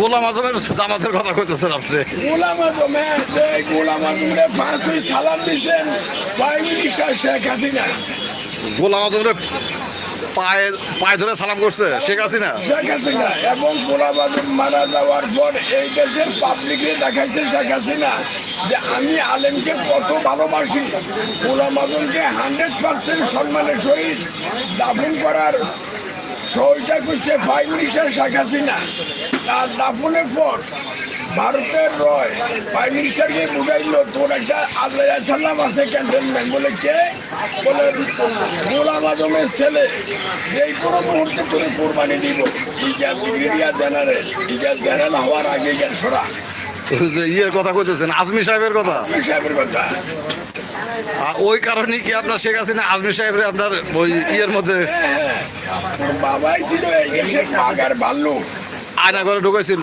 গোলাম আজমের জামাতের কথা কইতেছেন আপনি। গোলাম আজম, যে গোলাম আজমরে ফাঁসি সালাম দিচ্ছেন প্রাইম মিনিস্টার শেখ হাসিনা। গোলাম আজমের পায়ে পায়ে ধরে সালাম করছে শেখ হাসিনা। শেখ হাসিনা এবং গোলাম আজম মারা যাওয়ার পর এই দেশের পাবলিকে দেখাইছে শেখ হাসিনা যে আমি আলেমকে কত ভালোবাসি। গোলাম আজমকে 100% সম্মানের সহিত দাফন করার সহযোগিতা করছে প্রাইম মিনিস্টার শেখ হাসিনা। তার দাফনের পর ভারতের রয় প্রাইম মিনিস্টারকে বুঝাইল তোর একটা আল্লাহ সাল্লাম আছে ক্যান্টনমেন্ট। বলে কে? বলে গোলাম আজমের ছেলে, এই কোনো মুহূর্তে তোরে কোরবানি দিব। ব্রিগেডিয়ার জেনারেল, জেনারেল হওয়ার আগে গেল সরা যে ইয়ের কথা কইতেছেন আজমি সাহেবের কথা। সাহেবের কথা। ওই কারণে কি আপনার শেখ হাসিনা আজমি সাহেবের আপনার ওই ইয়ের মধ্যে তোর বাবাই ছিল এই দেশের বাঘ আর ভাল্লুক। আয়না করে ঢুকাইছিল?